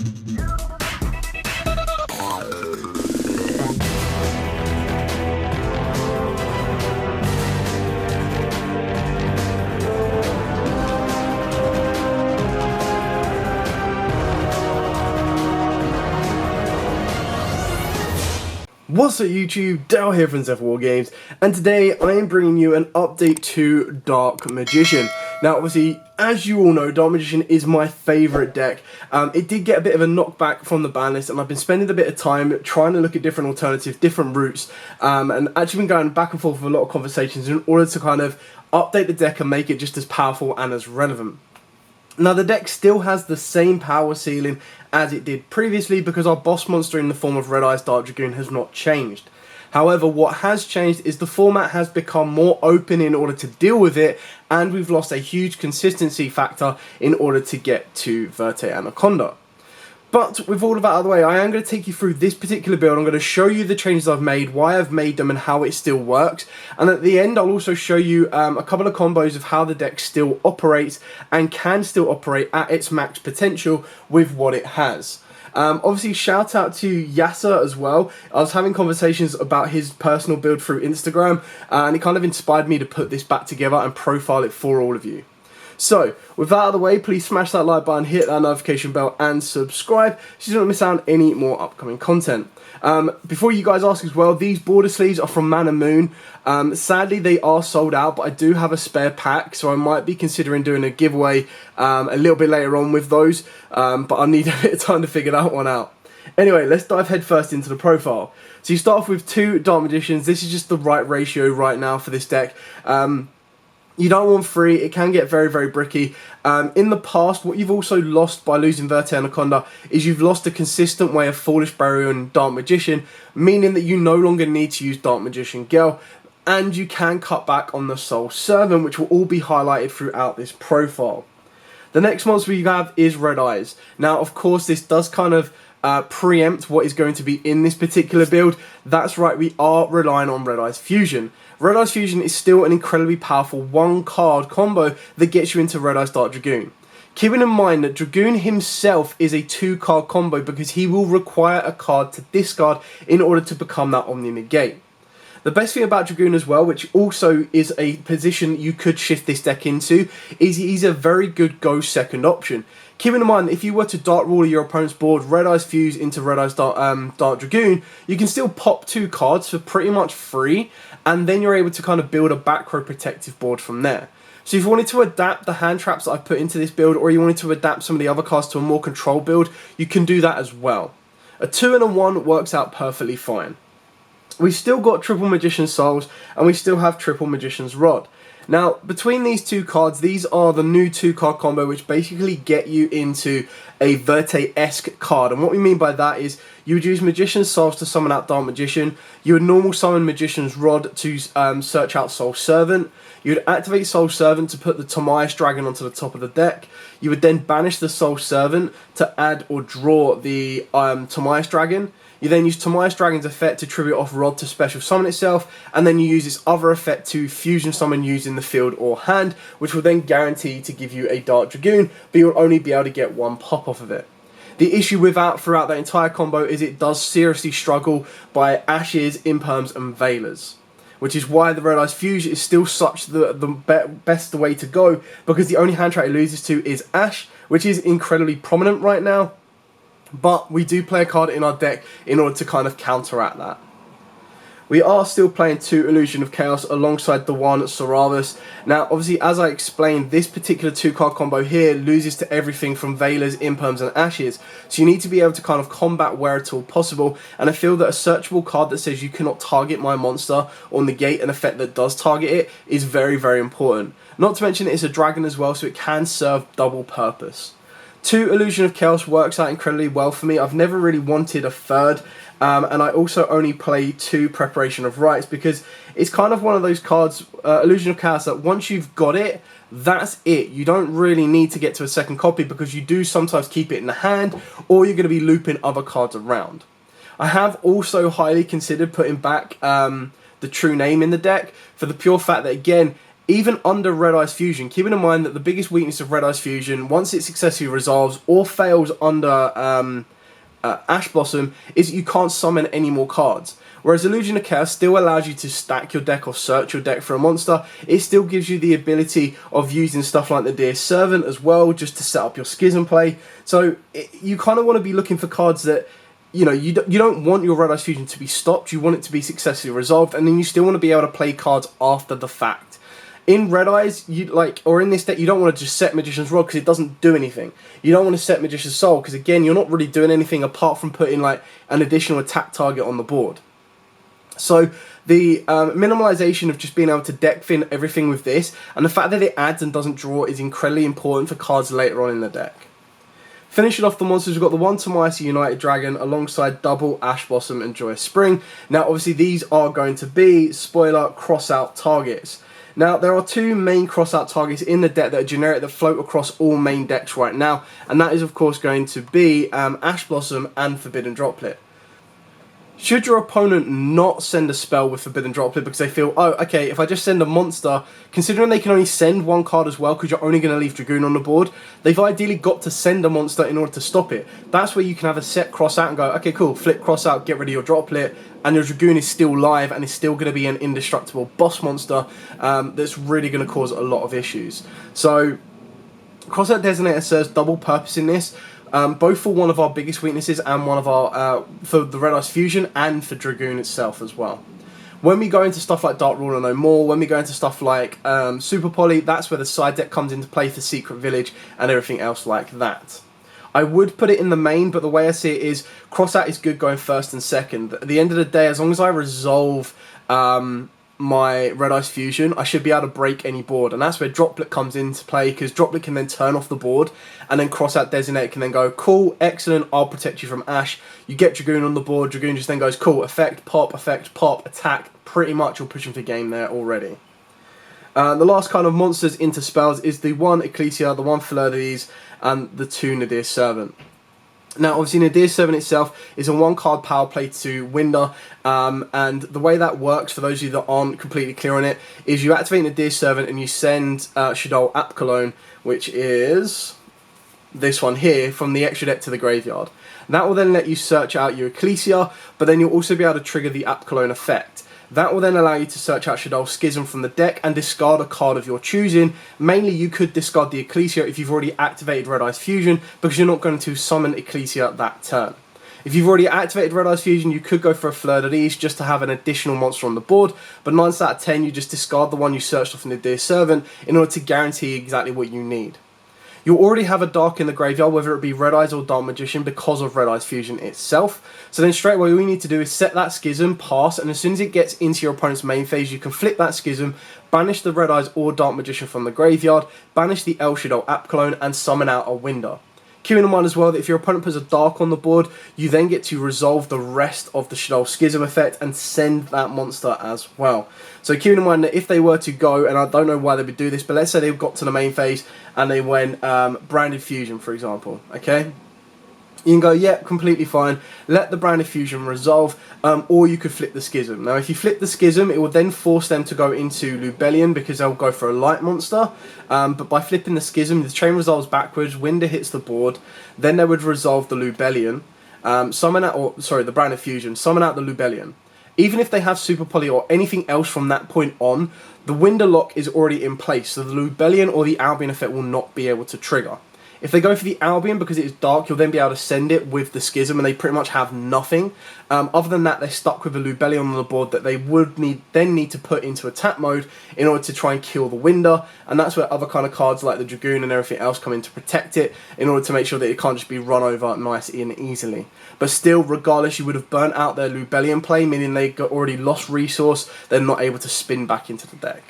What's up YouTube, Dale here from Zephyr War Games, and today I am bringing you an update to Dark Magician. Now obviously, as you all know, Dark Magician is my favourite deck. It did get a bit of a knockback from the ban list, and I've been spending a bit of time trying to look at different alternatives, different routes, and actually been going back and forth with a lot of conversations in order to kind of update the deck and make it just as powerful and as relevant. Now the deck still has the same power ceiling as it did previously because our boss monster in the form of Red Eyes Dark Dragoon has not changed. However, what has changed is the format has become more open in order to deal with it, and we've lost a huge consistency factor in order to get to Verte Anaconda. But with all of that out of the way, I am going to take you through this particular build. I'm going to show you the changes I've made, why I've made them, and how it still works. And at the end, I'll also show you a couple of combos of how the deck still operates and can still operate at its max potential with what it has. Obviously, shout out to Yasser as well. I was having conversations about his personal build through Instagram, and it kind of inspired me to put this back together and profile it for all of you. So, with that out of the way, please smash that like button, hit that notification bell, and subscribe so you don't miss out on any more upcoming content. Before you guys ask as well, these border sleeves are from Man and Moon. Sadly, they are sold out, but I do have a spare pack, so I might be considering doing a giveaway a little bit later on with those, but I need a bit of time to figure that one out. Anyway, let's dive head first into the profile. So you start off with 2 Dark Magicians. This is just the right ratio right now for this deck. You don't want 3, it can get very, very bricky. In the past, what you've also lost by losing Verte Anaconda is you've lost a consistent way of Foolish Burial and Dark Magician, meaning that you no longer need to use Dark Magician Girl, and you can cut back on the Soul Servant, which will all be highlighted throughout this profile. The next monster we have is Red Eyes. Now, of course, this does kind of preempt what is going to be in this particular build. That's right, we are relying on Red Eyes Fusion. Red Eyes Fusion is still an incredibly powerful 1-card combo that gets you into Red Eyes Dark Dragoon. Keeping in mind that Dragoon himself is a 2-card combo because he will require a card to discard in order to become that Omni Negate. The best thing about Dragoon as well, which also is a position you could shift this deck into, is he's a very good go second option. Keeping in mind that if you were to Dark Ruler your opponent's board, Red Eyes Fuse into Red Eyes Dark Dragoon, you can still pop 2 cards for pretty much free, and then you're able to kind of build a back row protective board from there. So if you wanted to adapt the hand traps that I've put into this build, or you wanted to adapt some of the other cards to a more controlled build, you can do that as well. A 2 and a 1 works out perfectly fine. We've still got Triple Magician Souls, and we still have Triple Magician's Rod. Now, between these 2 cards, these are the new 2-card combo which basically get you into a Verte-esque card. And what we mean by that is you would use Magician's Souls to summon out Dark Magician, you would normal summon Magician's Rod to search out Soul Servant, you would activate Soul Servant to put the Tomias Dragon onto the top of the deck, you would then banish the Soul Servant to add or draw the Tomias Dragon. You then use Tomias Dragon's effect to tribute off Rod to special summon itself, and then you use its other effect to fusion summon used in the field or hand, which will then guarantee to give you a Dark Dragoon, but you'll only be able to get 1 pop off of it. The issue throughout that entire combo is it does seriously struggle by Ashes, Imperms, and Veilers, which is why the Red Eyes Fusion is still such the best way to go, because the only hand trap it loses to is Ash, which is incredibly prominent right now. But we do play a card in our deck in order to kind of counteract that. We are still playing 2 Illusion of Chaos alongside the 1 Soravus. Now, obviously, as I explained, this particular 2-card combo here loses to everything from Veilers, Imperms, and Ashes. So you need to be able to kind of combat where at all possible. And I feel that a searchable card that says you cannot target my monster or negate an effect that does target it is very, very important. Not to mention it's a dragon as well, so it can serve double purpose. 2 Illusion of Chaos works out incredibly well for me. I've never really wanted a 3rd, and I also only play 2 Preparation of Rites because it's kind of one of those cards, Illusion of Chaos, that once you've got it, that's it. You don't really need to get to a 2nd copy because you do sometimes keep it in the hand, or you're going to be looping other cards around. I have also highly considered putting back the True Name in the deck for the pure fact that, again, even under Red Eyes Fusion, keeping in mind that the biggest weakness of Red Eyes Fusion, once it successfully resolves or fails under Ash Blossom, is that you can't summon any more cards. Whereas Illusion of Chaos still allows you to stack your deck or search your deck for a monster. It still gives you the ability of using stuff like the Dear Servant as well, just to set up your Schism play. So you kind of want to be looking for cards that, you know, you don't want your Red Eyes Fusion to be stopped. You want it to be successfully resolved, and then you still want to be able to play cards after the fact. In Red Eyes, or in this deck, you don't want to just set Magician's Rod because it doesn't do anything. You don't want to set Magician's Soul because, again, you're not really doing anything apart from putting like an additional attack target on the board. So the minimalization of just being able to deck fin everything with this, and the fact that it adds and doesn't draw, is incredibly important for cards later on in the deck. Finishing off the monsters, we've got the 1 Tomiasi United Dragon alongside double Ash Blossom and Joyous Spring. Now, obviously, these are going to be, spoiler, cross-out targets. Now, there are 2 main cross-out targets in the deck that are generic that float across all main decks right now, and that is, of course, going to be Ash Blossom and Forbidden Droplet. Should your opponent not send a spell with Forbidden Droplet because they feel, oh, okay, if I just send a monster, considering they can only send 1 card as well because you're only going to leave Dragoon on the board, they've ideally got to send a monster in order to stop it. That's where you can have a set cross out and go, okay, cool, flip cross out, get rid of your Droplet, and your Dragoon is still live and is still going to be an indestructible boss monster that's really going to cause a lot of issues. So, Crossout Designator serves double purpose in this. Both for one of our biggest weaknesses and one of our, for the Red Eyes Fusion and for Dragoon itself as well. When we go into stuff like Dark Ruler No More, when we go into stuff like Super Poly, that's where the side deck comes into play for Secret Village and everything else like that. I would put it in the main, but the way I see it is, Crossout is good going first and second. At the end of the day, as long as I resolve my Red Eyes Fusion, I should be able to break any board, and that's where Droplet comes into play, because Droplet can then turn off the board, and then Crossout Designator can then go, cool, excellent, I'll protect you from Ash. You get Dragoon on the board, Dragoon just then goes, cool, effect, pop, attack, pretty much you're pushing for game there already. The last kind of monsters into spells is the 1 Ecclesia, the 1 Fleur de Lis, and the 2 Nadir Servant. Now, obviously, Nadir Servant itself is a 1-card power play to Winder, and the way that works, for those of you that aren't completely clear on it, is you activate Nadir Servant and you send Shaddoll Apkallone, which is this one here, from the extra deck to the graveyard. That will then let you search out your Ecclesia, but then you'll also be able to trigger the Apkallone effect. That will then allow you to search out Shaddoll Schism from the deck and discard a card of your choosing. Mainly, you could discard the Ecclesia if you've already activated Red Eyes Fusion, because you're not going to summon Ecclesia that turn. If you've already activated Red Eyes Fusion, you could go for a Fleur de Lis just to have an additional monster on the board, but 9 out of 10, you just discard the one you searched off in the Nadir Servant in order to guarantee exactly what you need. You'll already have a Dark in the graveyard, whether it be Red Eyes or Dark Magician, because of Red Eyes Fusion itself. So then straight away all you need to do is set that Schism, pass, and as soon as it gets into your opponent's main phase, you can flip that Schism, banish the Red Eyes or Dark Magician from the graveyard, banish the El Shaddoll Apkallone, and summon out a Winder. Keeping in mind as well that if your opponent puts a Dark on the board, you then get to resolve the rest of the Shaddoll Schism effect and send that monster as well. So keeping in mind that if they were to go, and I don't know why they would do this, but let's say they got to the main phase and they went Branded Fusion, for example, okay? You can go, yeah, completely fine, let the Branded Fusion resolve, or you could flip the Schism. Now, if you flip the Schism, it will then force them to go into Lubellion, because they'll go for a light monster, but by flipping the Schism, the chain resolves backwards, Winder hits the board, then they would resolve the Lubellion, the Branded Fusion, summon out the Lubellion. Even if they have Super Poly or anything else from that point on, the Winder lock is already in place, so the Lubellion or the Albion effect will not be able to trigger. If they go for the Albion, because it is dark, you'll then be able to send it with the Schism, and they pretty much have nothing. Other than that, they're stuck with a Lubellion on the board that they would then need to put into attack mode in order to try and kill the Winder, and that's where other kind of cards like the Dragoon and everything else come in to protect it, in order to make sure that it can't just be run over nice and easily. But still, regardless, you would have burnt out their Lubellion play, meaning they already lost resource, they're not able to spin back into the deck.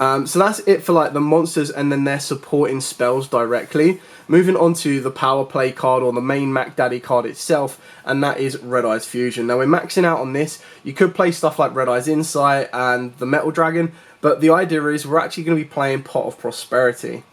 So that's it for like the monsters and then their supporting spells directly. Moving on to the power play card, or the main Mac Daddy card itself, and that is Red Eyes Fusion. Now we're maxing out on this. You could play stuff like Red Eyes Insight and the Metal Dragon, but the idea is we're actually going to be playing Pot of Prosperity.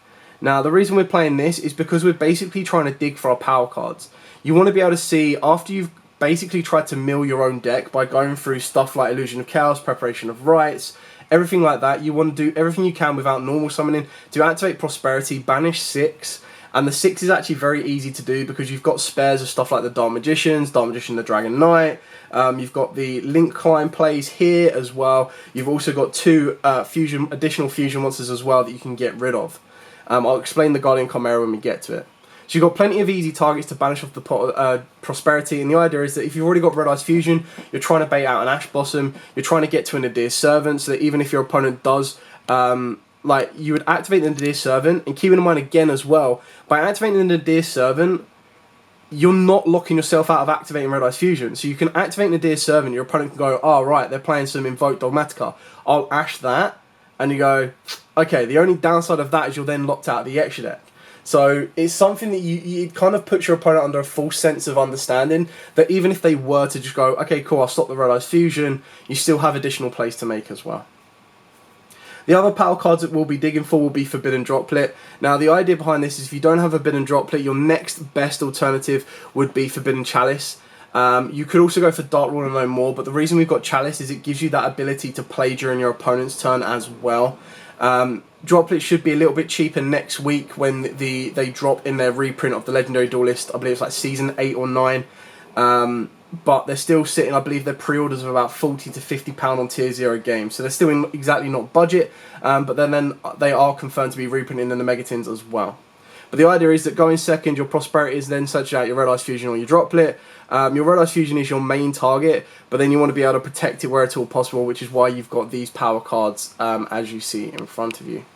Now the reason we're playing this is because we're basically trying to dig for our power cards. You want to be able to see, after you've basically tried to mill your own deck by going through stuff like Illusion of Chaos, Preparation of Rites, everything like that. You want to do everything you can without normal summoning to activate Prosperity, banish 6, and the 6 is actually very easy to do because you've got spares of stuff like the Dark Magician, the Dragon Knight. You've got the Link Climb plays here as well. You've also got 2 additional fusion monsters as well that you can get rid of. I'll explain the Guardian Chimera when we get to it. So you've got plenty of easy targets to banish off the Prosperity, and the idea is that if you've already got Red Eyes Fusion, you're trying to bait out an Ash Blossom, you're trying to get to an Nadir Servant, so that even if your opponent does, like, you would activate the Nadir Servant, and keep in mind again as well, by activating the Nadir Servant, you're not locking yourself out of activating Red Eyes Fusion. So you can activate Nadir Servant, your opponent can go, oh right, they're playing some Invoke Dogmatica, I'll Ash that, and you go, okay, the only downside of that is you're then locked out of the extra deck. So it's something that you kind of puts your opponent under a false sense of understanding that even if they were to just go, okay, cool, I'll stop the Red Eyes Fusion, you still have additional plays to make as well. The other power cards that we'll be digging for will be Forbidden Droplet. Now, the idea behind this is if you don't have Forbidden Droplet, your next best alternative would be Forbidden Chalice. You could also go for Dark Rule and no more, but the reason we've got Chalice is it gives you that ability to play during your opponent's turn as well. Droplet should be a little bit cheaper next week when they drop in their reprint of the Legendary Duelist. I believe it's like Season 8 or 9. But they're still sitting, I believe their pre-orders are about £40 to £50 on Tier 0 games. So they're still exactly not budget, but then they are confirmed to be reprinting in the Megatins as well. But the idea is that going second, your Prosperity is then such out your Red Eyes Fusion or your Droplet. Your Red Eyes Fusion is your main target, but then you want to be able to protect it where at all possible, which is why you've got these power cards as you see in front of you.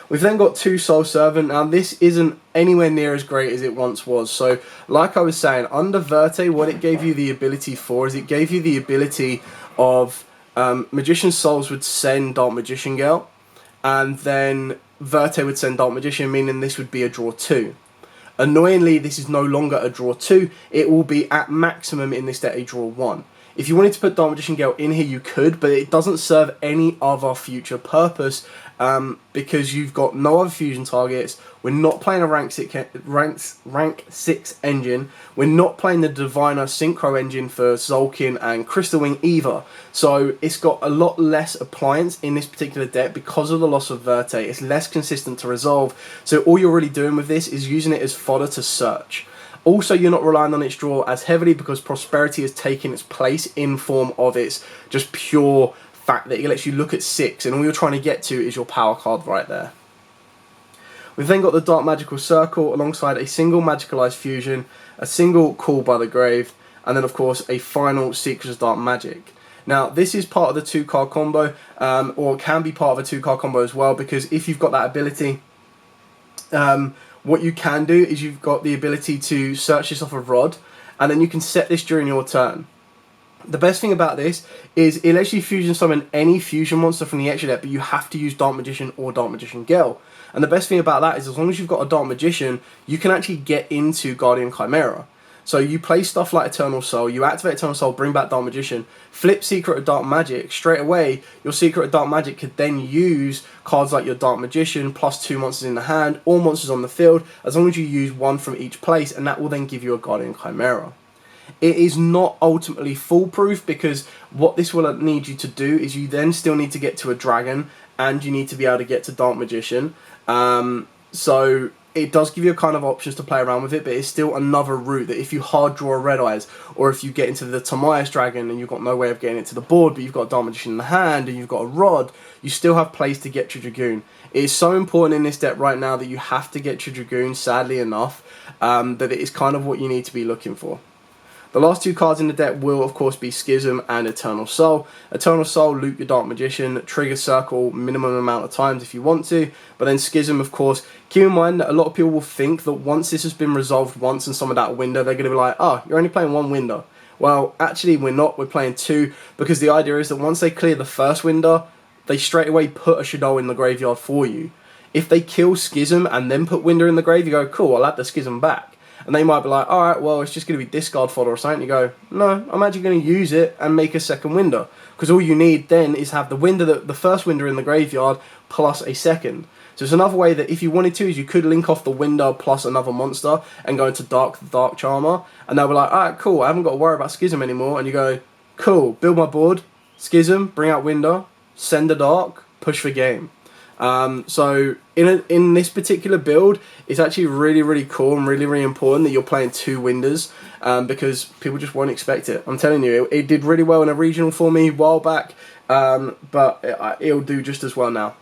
We've then got 2 Soul Servant. Now this isn't anywhere near as great as it once was. So like I was saying, under Verte, what it gave you the ability for is it gave you the ability of Magician Souls would send Dark Magician Girl, and then Verte would send Dark Magician, meaning this would be a draw 2. Annoyingly, this is no longer a draw 2. It will be at maximum in this deck a draw 1. If you wanted to put Dark Magician Girl in here, you could, but it doesn't serve any other future purpose because you've got no other fusion targets. We're not playing a rank 6 engine. We're not playing the Diviner Synchro engine for Zolkin and Crystal Wing either. So it's got a lot less appliance in this particular deck because of the loss of Verte. It's less consistent to resolve. So all you're really doing with this is using it as fodder to search. Also, you're not relying on its draw as heavily because Prosperity has taken its place in form of its just pure fact that it lets you look at 6, and all you're trying to get to is your power card right there. We've then got the Dark Magical Circle alongside a single Magicalized Fusion, a single Call by the Grave, and then of course a final Secrets of Dark Magic. Now this is part of the 2-card combo, or can be part of a 2-card combo as well, because if you've got that ability, what you can do is you've got the ability to search this off of Rod, and then you can set this during your turn. The best thing about this is it lets you fusion summon any fusion monster from the extra deck, but you have to use Dark Magician or Dark Magician Girl. And the best thing about that is as long as you've got a Dark Magician, you can actually get into Guardian Chimera. So you play stuff like Eternal Soul, you activate Eternal Soul, bring back Dark Magician, flip Secret of Dark Magic, straight away your Secret of Dark Magic could then use cards like your Dark Magician plus 2 monsters in the hand or monsters on the field, as long as you use 1 from each place, and that will then give you a Guardian Chimera. It is not ultimately foolproof because what this will need you to do is you then still need to get to a dragon and you need to be able to get to Dark Magician. So it does give you a kind of options to play around with it, but it's still another route that if you hard draw a Red Eyes, or if you get into the Timaeus Dragon and you've got no way of getting it to the board, but you've got a Dark Magician in the hand and you've got a Rod, you still have plays to get to Dragoon. It is so important in this deck right now that you have to get to Dragoon, sadly enough, that it is kind of what you need to be looking for. The last 2 cards in the deck will, of course, be Schism and Eternal Soul. Eternal Soul, loop your Dark Magician, trigger Circle minimum amount of times if you want to, but then Schism, of course, keep in mind that a lot of people will think that once this has been resolved once and summoned out a window, they're going to be like, oh, you're only playing 1 window. Well, actually, we're not. We're playing 2, because the idea is that once they clear the first window, they straight away put a Shadow in the graveyard for you. If they kill Schism and then put Window in the grave, you go, cool, I'll add the Schism back. And they might be like, alright, well, it's just going to be discard fodder or something. You go, no, I'm actually going to use it and make a second window. Because all you need then is have the window, the first window in the graveyard plus a second. So it's another way that if you wanted to, is you could link off the window plus another monster and go into Dark Charmer. And they'll be like, alright, cool, I haven't got to worry about Schism anymore. And you go, cool, build my board, Schism, bring out window, send a dark, push for game. So in this particular build, it's actually really cool and really important that you're playing 2 Winders, because people just won't expect it. I'm telling you, it did really well in a regional for me a while back, but it'll do just as well now.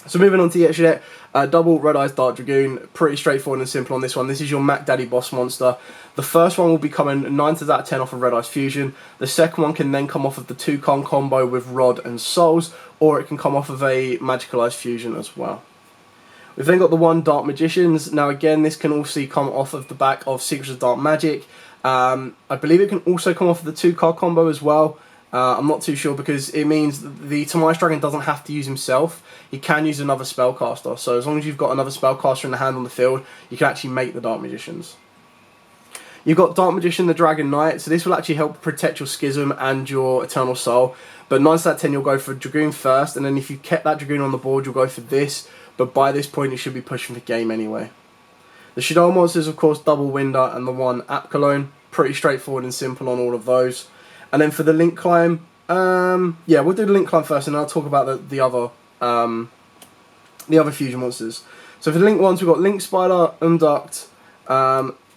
So moving on to the extra deck, double Red Eyes Dark Dragoon, pretty straightforward and simple on this one. This is your Mac Daddy boss monster. The first one will be coming 9 out of 10 off of Red Eyes Fusion. The second one can then come off of the 2-con combo with Rod and Souls, or it can come off of a Magical Eyes Fusion as well. We've then got the 1 Dark Magicians. Now again, this can also come off of the back of Secrets of Dark Magic. I believe it can also come off of the 2-card combo as well. I'm not too sure, because it means the Tamais Dragon doesn't have to use himself. He can use another spellcaster. So as long as you've got another spellcaster in the hand on the field, you can actually make the Dark Magicians. You've got Dark Magician, the Dragon Knight. So this will actually help protect your Schism and your Eternal Soul. But 9 out of 10 you'll go for Dragoon first, and then if you kept that Dragoon on the board, you'll go for this. But by this point, you should be pushing for game anyway. The Shadow monsters, of course, double Winder and the 1 Apcalone. Pretty straightforward and simple on all of those. And then for the Link Climb, yeah, we'll do the Link Climb first, and I'll talk about the other fusion monsters. So for the Link ones, we've got Link Spider, Umduct,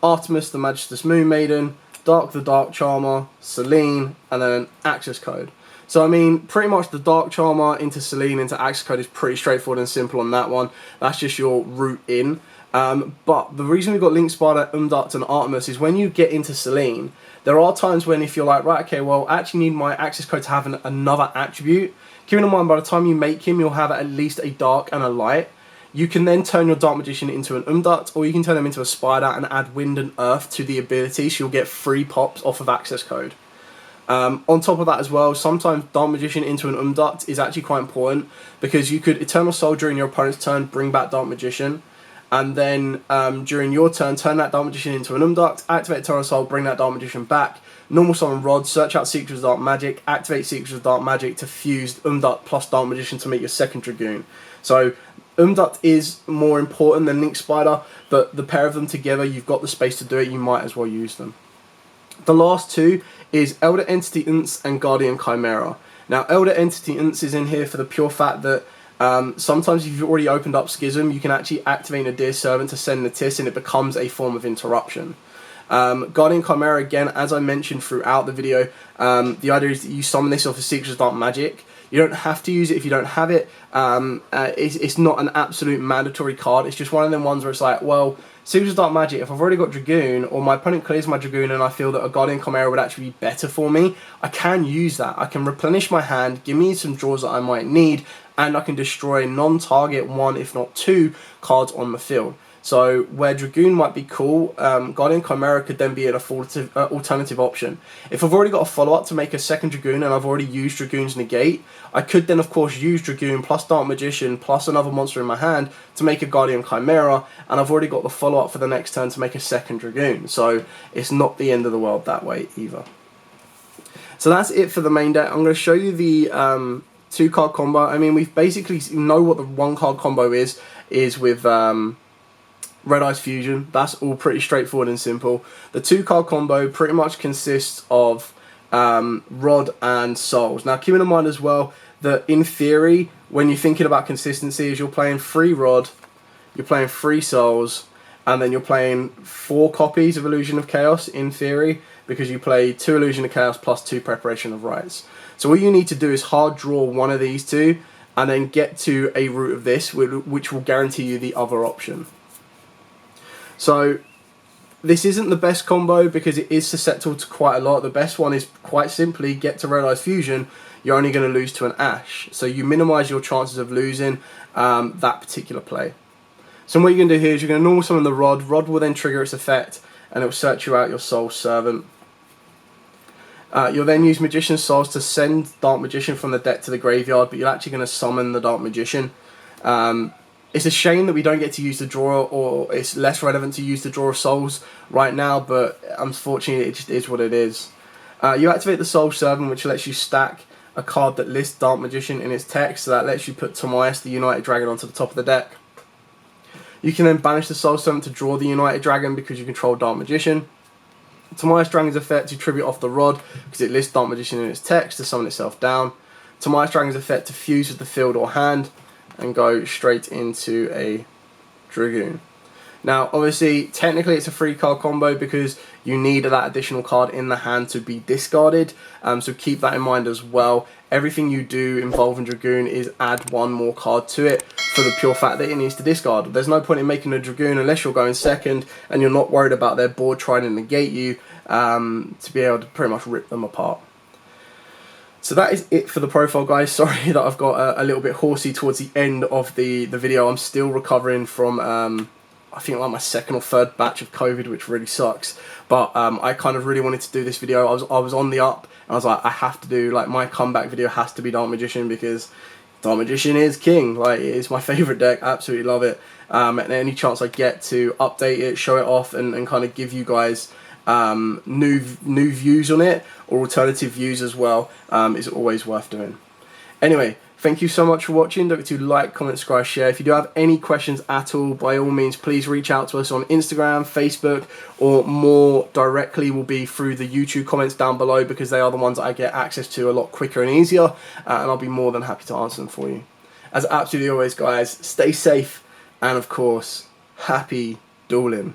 Artemis the Magister's Moon Maiden, Dark the Dark Charmer, Selene, and then an Access Code. So I mean, pretty much the Dark Charmer into Selene into Access Code is pretty straightforward and simple on that one. That's just your route in. But the reason we've got Link Spider, Umduct, and Artemis is when you get into Selene, there are times when if you're like, right, okay, well, I actually need my Access Code to have another attribute. Keeping in mind, by the time you make him, you'll have at least a Dark and a Light. You can then turn your Dark Magician into an Umduct, or you can turn him into a Spider and add Wind and Earth to the ability, so you'll get 3 pops off of Access Code. On top of that as well, sometimes Dark Magician into an Umduct is actually quite important, because you could Eternal Soul during your opponent's turn, bring back Dark Magician, and then during your turn, turn that Dark Magician into an Umduct, activate Eternal Soul, bring that Dark Magician back, normal summon Rod, search out Secrets of Dark Magic, activate Secrets of Dark Magic to fuse Umduct plus Dark Magician to make your second Dragoon. So Umduct is more important than Link Spider, but the pair of them together, you've got the space to do it, you might as well use them. The last 2 is Elder Entity Unts and Guardian Chimera. Now, Elder Entity Unts is in here for the pure fact that sometimes if you've already opened up Schism, you can actually activate a Dear Servant to send the Tis, and it becomes a form of interruption. Guardian Chimera, again, as I mentioned throughout the video, the idea is that you summon this off of Secrets of Dark Magic. You don't have to use it if you don't have it. It's not an absolute mandatory card. It's just one of them ones where it's like, well, Secrets of Dark Magic, if I've already got Dragoon, or my opponent clears my Dragoon and I feel that a Guardian Chimera would actually be better for me, I can use that. I can replenish my hand, give me some draws that I might need, and I can destroy non-target 1, if not 2, cards on the field. So where Dragoon might be cool, Guardian Chimera could then be an alternative option. If I've already got a follow-up to make a second Dragoon and I've already used Dragoon's Negate, I could then of course use Dragoon plus Dark Magician plus another monster in my hand to make a Guardian Chimera, and I've already got the follow-up for the next turn to make a second Dragoon. So it's not the end of the world that way either. So that's it for the main deck. I'm going to show you the 2-card combo. I mean, we've basically know what the 1-card combo is with Red Eyes Fusion. That's all pretty straightforward and simple. The 2-card combo pretty much consists of Rod and Souls. Now, keeping in mind as well that in theory, when you're thinking about consistency, is you're playing 3 Rod, you're playing 3 Souls, and then you're playing 4 copies of Illusion of Chaos in theory, because you play 2 Illusion of Chaos plus 2 Preparation of Rites. So all you need to do is hard draw one of these 2, and then get to a root of this, which will guarantee you the other option. So this isn't the best combo because it is susceptible to quite a lot. The best one is quite simply get to Red Eyes Fusion. You're only going to lose to an Ash. So you minimise your chances of losing that particular play. So what you're going to do here is you're going to normal summon the Rod. Rod will then trigger its effect and it will search you out your Soul Servant. You'll then use Magician's Souls to send Dark Magician from the deck to the graveyard, but you're actually going to summon the Dark Magician. It's a shame that we don't get to use the draw, or it's less relevant to use the draw of souls right now, but unfortunately it just is what it is. You activate the Soul Servant, which lets you stack a card that lists Dark Magician in its text, so that lets you put Tamais, the United Dragon, onto the top of the deck. You can then banish the Soul Servant to draw the United Dragon because you control Dark Magician. Tamais Dragon's effect, you tribute off the Rod because it lists Dark Magician in its text to summon itself down. to my Dragon's effect to fuse with the field or hand and go straight into a Dragoon. Now, obviously, technically it's a 3-card combo because you need that additional card in the hand to be discarded, so keep that in mind as well. Everything you do involving Dragoon is add 1 more card to it for the pure fact that it needs to discard. There's no point in making a Dragoon unless you're going second and you're not worried about their board trying to negate you, to be able to pretty much rip them apart. So that is it for the profile, guys. Sorry that I've got a little bit horsey towards the end of the video. I'm still recovering from I think like my 2nd or 3rd batch of COVID, which really sucks. But I kind of really wanted to do this video. I was on the up, and I was like, I have to do, like, my comeback video has to be Dark Magician, because Dark Magician is king. Like, it is my favourite deck. Absolutely love it. And any chance I get to update it, show it off, and kind of give you guys new views on it, or alternative views as well, is always worth doing. Anyway, thank you so much for watching. Don't forget to like, comment, subscribe, share. If you do have any questions at all, by all means, please reach out to us on Instagram, Facebook, or more directly will be through the YouTube comments down below, because they are the ones that I get access to a lot quicker and easier, and I'll be more than happy to answer them for you. As absolutely always, guys, stay safe, and of course, happy dueling.